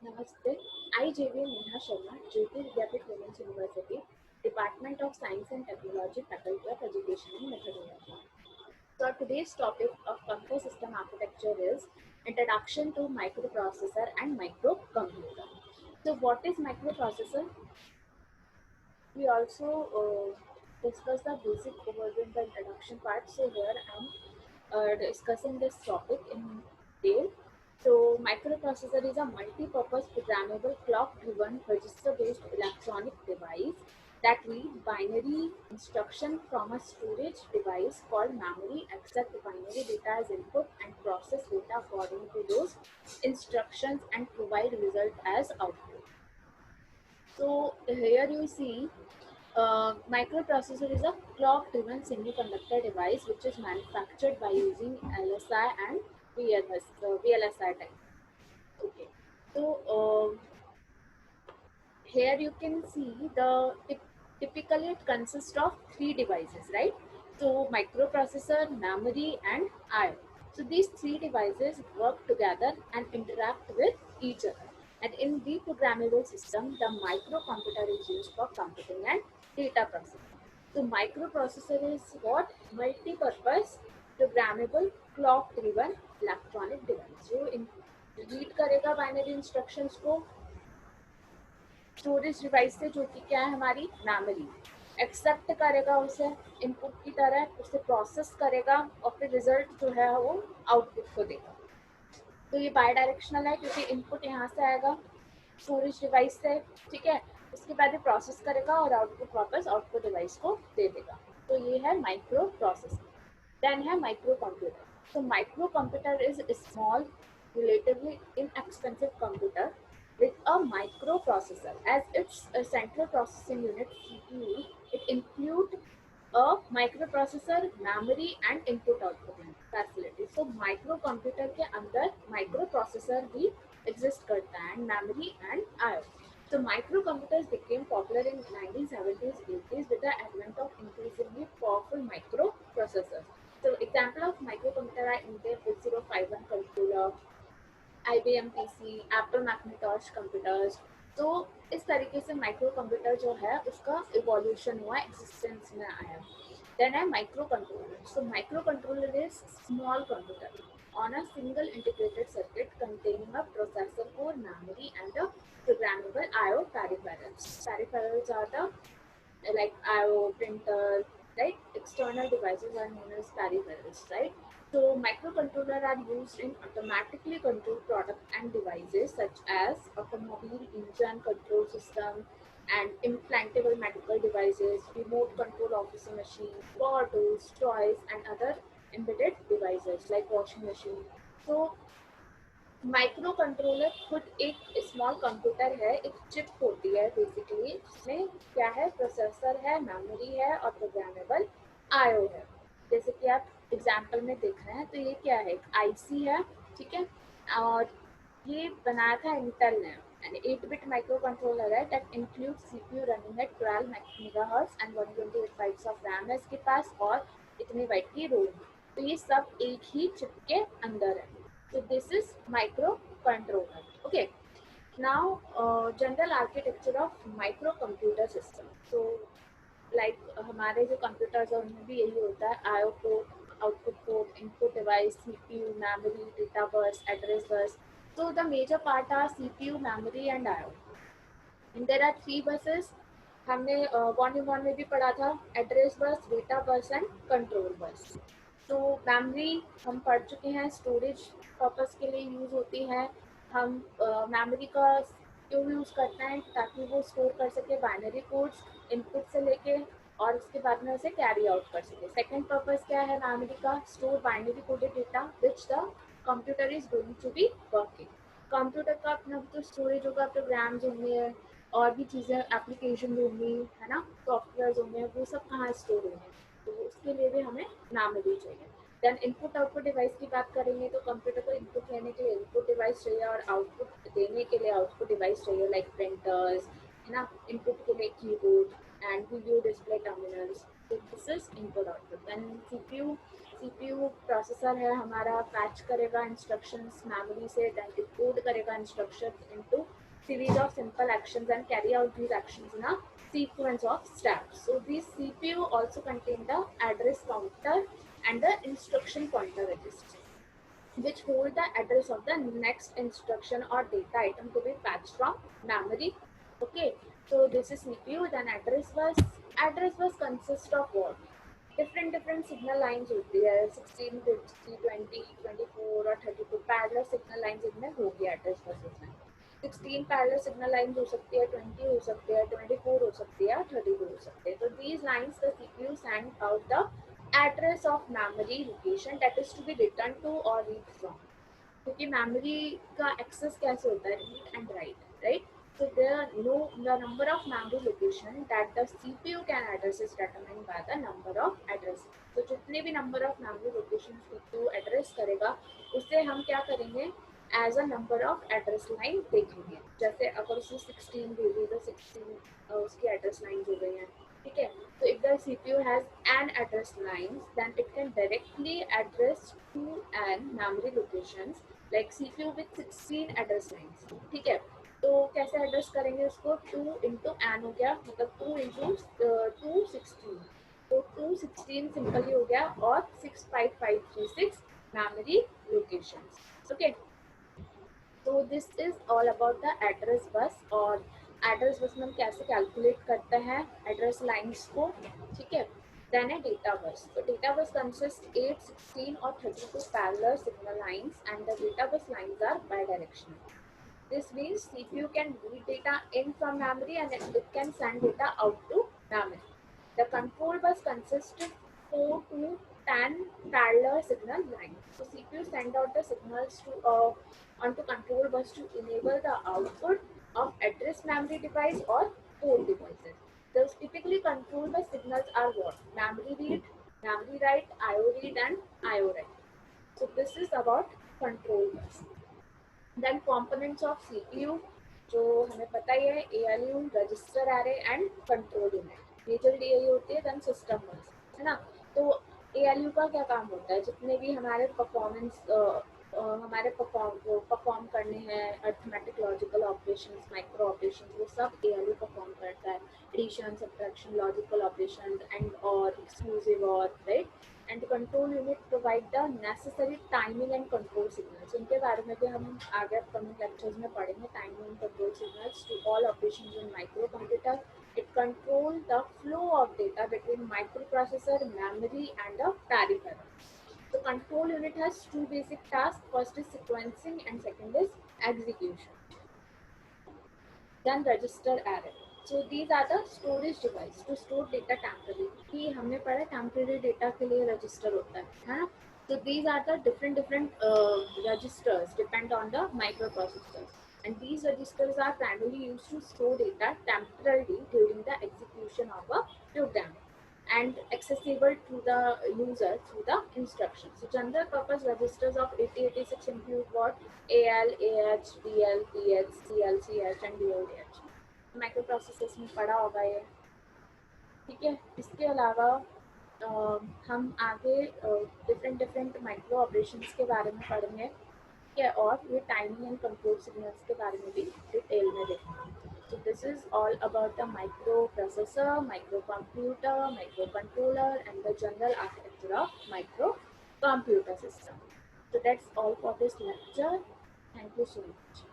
Namaste. I, JV Neha Sharma, Jyoti Vidyapith Women's University, Department of Science and Technology, Faculty of Education and Methodology. So today's topic of computer system architecture is Introduction to Microprocessor and Microcomputer. So what is microprocessor? We also discuss the basic overview in the introduction part. So here I'm discussing this topic in detail. So microprocessor is a multi-purpose programmable clock-driven register-based electronic device that reads binary instruction from a storage device called memory, accept binary data as input and process data according to those instructions and provide result as output. So here you see microprocessor is a clock-driven semiconductor device which is manufactured by using LSI and VLSI type. Okay. So here you can see typically it consists of three devices, right? So microprocessor, memory, and I/O. So these three devices work together and interact with each other. And in the programmable system, the microcomputer is used for computing and data processing. So microprocessor is what? Multi-purpose programmable clock-driven electronic device जो read करेगा binary instructions को storage device से, जो कि क्या है हमारी memory, accept करेगा उसे इनपुट की तरह, उसे प्रोसेस करेगा और फिर रिजल्ट जो है वो आउटपुट को देगा। तो ये बाय डायरेक्शनल है क्योंकि इनपुट यहाँ से आएगा स्टोरेज डिवाइस से, ठीक है, उसके बाद ये प्रोसेस करेगा और आउटपुट वापस आउटपुट डिवाइस को दे देगा। तो ये है माइक्रो प्रोसेसर। देन है micro computer. So microcomputer is a small, relatively inexpensive computer with a microprocessor as its a central processing unit CPU. It includes a microprocessor, memory and input-output facility. So microcomputer के अंदर microprocessor भी exist करता है and memory and I/O. So microcomputers became popular in 1970s, 80s with the advent of increasingly powerful microprocessors. So example of microcomputer are Intel 8051 controller, IBM PC, Apple Macintosh computers. तो इस तरीके से micro computer जो है उसका evolution हुआ, existence में आया। देन है micro controller. So micro controller is small computer on a single integrated circuit containing a processor core, memory, and a programmable I/O peripherals. Peripherals are the like I/O, printer, right? External devices are known as peripherals, right? So microcontrollers are used in automatically controlled product and devices such as automobile engine control system and implantable medical devices, remote control office machines, power tools, toys, and other embedded devices like washing machine. So micro controller खुद एक small computer है, एक chip होती है basically, जिसमें क्या है, processor है, मेमोरी है और प्रोग्रामेबल आईओ है। जैसे कि आप एग्जांपल में देख रहे हैं, तो ये क्या है, एक आईसी है, ठीक है, और ये बनाया था इंटेल ने। एंड 8 बिट माइक्रो कंट्रोलर है that include CPU running at 12 megahertz and 128 bytes of RAM है इसके पास, और इतने बाइट की रोम। तो ये सब एक ही चिप के अंदर है। So this is microcontroller. Okay. Now, general architecture of microcomputer system. So, like हमारे जो कंप्यूटर्स हैं उनमें भी यही होता है, IO port, output port, input device, CPU, memory, data bus, address bus. So the major part are CPU, memory and IO. And there are three buses. हमने 1 में भी पढ़ा था, address bus, data bus and control bus. तो memory हम पढ़ चुके हैं, स्टोरेज पर्पस के लिए यूज़ होती है। हम मेमोरी का क्यों यूज़ करते हैं, ताकि वो स्टोर कर सके बाइनरी कोड्स इनपुट से लेके, और उसके बाद में उसे कैरी आउट कर सके। सेकेंड पर्पस क्या है मेमोरी का, store binary coded data which the computer is going to be working. Computer का अपना तो स्टोरेज होगा, प्रोग्राम्स होंगे और भी चीज़ें, एप्लीकेशन होंगी, है ना, सॉफ्टवेयर होंगे, वो सब कहाँ स्टोर होंगे, तो उसके लिए भी हमें मेमोरी चाहिए। देन इनपुट आउटपुट डिवाइस की बात करेंगे तो कंप्यूटर को इनपुट लेने के लिए इनपुट डिवाइस चाहिए और आउटपुट देने के लिए आउटपुट डिवाइस चाहिए, लाइक प्रिंटर्स, है ना, इनपुट के लिए keyboard and video display terminals. So this is input output. Then CPU, CPU processor है हमारा, फैच करेगा इंस्ट्रक्शंस मेमोरी से, देन डिकोड करेगा instructions into series of simple actions and carry out these actions in a sequence of steps. So these CPU also contain the address counter and the instruction pointer register, which hold the address of the next instruction or data item to be fetched from memory. Okay, so this is CPU. Then address bus. Address bus consists of what? Different signal lines होती है, 16, 50, 20, 24 और 32 parallel signal lines इनमें होगी address buses में। 16 parallel signal lines हो सकती है, 20 हो सकती है, 24 हो सकती है, 32 हो सकती है। तो these lines the CPU send out the address of memory location that is to be returned to or read from, क्योंकि मेमोरी का एक्सेस कैसे होता है, read and right, right? So the number of memory location that the CPU can address is determined by the number of address. तो जितने भी number of memory locations CPU address करेगा उसे हम क्या करेंगे, as a number of address line देखेंगे। जैसे अगर उसे 16 दे दी तो 16 उसकी एड्रेस लाइन हो गई है, ठीक है? So if the CPU has an address lines, then it can directly address to an memory locations like CPU with 16 address lines, ठीक है? तो कैसे एड्रेस करेंगे उसको, 2 इंटू एन हो गया, मतलब 2 इंटू 216, तो 216 सिंपली हो गया, और 65536 मेमोरी लोकेशंस। ओके, तो this is all about the address bus. और एड्रेस बस में हम कैसे कैलकुलेट करते हैं एड्रेस लाइंस को, ठीक है? देन है डेटा बस। तो डेटा बस कंसिस्ट 8, 16 और 32 parallel signal lines and the data bus lines are bidirectional. This means CPU can read data in from memory and it can send data out to memory. The control bus consists of 4 to 10 parallel signal lines. So CPU send out the signals to onto control bus to enable the output of address memory device or port devices. Those typically control bus signals are what? Memory read, memory write, IO read and IO write. So this is about control bus. Then components of CPU, जो हमें पता ही है, ALU, register array and control unit, majorly यही होती है। Then system बस, है ना? तो एएलयू का क्या काम होता है, जितने भी हमारे परफॉर्मेंस हमारे परफॉर्म करने हैं, arithmetic logical operations, micro operations, वो सब एएलयू परफॉर्म करता है। Addition, subtraction, logical operations and or exclusive or, right? And control unit provide the necessary timing and control signals. इनके बारे में भी हम आगे अपकमिंग लेक्चर्स में पढ़ेंगे, timing and control signals to all operations in microcomputer. It controls the flow of data between microprocessor, memory, and the peripheral. The control unit has two basic tasks. First is sequencing, and second is execution. Then register array. So these are the storage device to store data temporarily. कि हमने पढ़ा temporary data के लिए register होता है ना? So these are the different registers depend on the microprocessors, and these registers are primarily used to store data temporarily during the execution of a program and accessible to the user through the instructions. So general purpose registers of 8086 include what? AL, AH, DL, PH, CL, CH and DODH. Micro processors में पढ़ा होगा ये, ठीक है? इसके अलावा हम आगे डिफरेंट माइक्रो ऑपरेशंस के बारे में पढ़ेंगे, ठीक है? और ये टाइमिंग एंड कंट्रोल सिग्नल्स के बारे में भी डिटेल में देखेंगे. So this is all about the microprocessor, microcomputer, microcontroller and the general architecture of microcomputer system. So that's all for this lecture. Thank you so much.